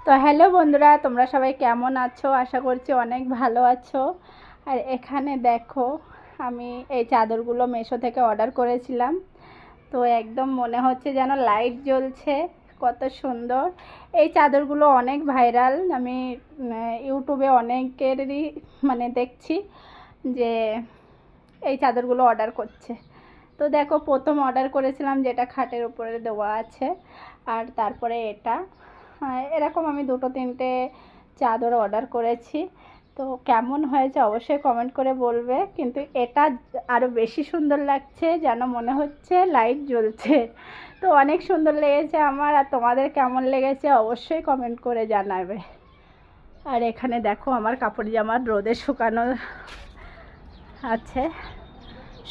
তো হ্যালো বন্ধুরা, তোমরা সবাই কেমন আছো? আশা করছি অনেক ভালো আছো। আর এখানে দেখো, আমি এই চাদরগুলো মিশো থেকে অর্ডার করেছিলাম। তো একদম মনে হচ্ছে যেন লাইট জ্বলছে, কত সুন্দর। এই চাদরগুলো অনেক ভাইরাল। আমি ইউটিউবে অনেকেরই দেখছি যে এই চাদরগুলো অর্ডার করছে। তো দেখো, প্রথম অর্ডার করেছিলাম যেটা খাটের উপরে দেওয়া আছে, আর তারপরে এটা এরকম আমি দুটো তিনটে চাদর অর্ডার করেছি। তো কেমন হয়েছে অবশ্যই কমেন্ট করে বলবে। কিন্তু এটা আরও বেশি সুন্দর লাগছে, যেন মনে হচ্ছে লাইট জ্বলছে। তো অনেক সুন্দর লেগেছে আমার। আর তোমাদের কেমন লেগেছে অবশ্যই কমেন্ট করে জানাবে। আর এখানে দেখো, আমার কাপড় জামা রোদে শুকানো আছে,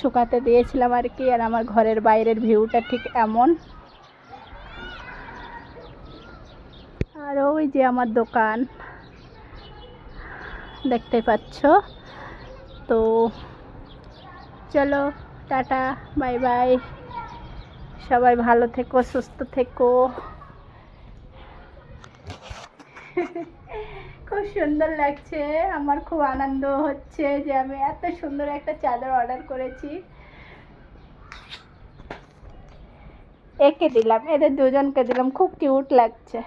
শুকাতে দিয়েছিলাম আর কি। আর আমার ঘরের বাইরের ভিউটা ঠিক এমন। আর ওই যে আমার দোকান দেখতে পাচ্ছ। তো চলো, টাটা, বাই বাই। সবাই ভালো থেকো, সুস্থ থেকো। খুব সুন্দর লাগছে, আমার খুব আনন্দ হচ্ছে যে আমি এত সুন্দর একটা চাদর অর্ডার করেছি। একে দিলাম, এদের দুজনকে দিলাম, খুব কিউট লাগছে।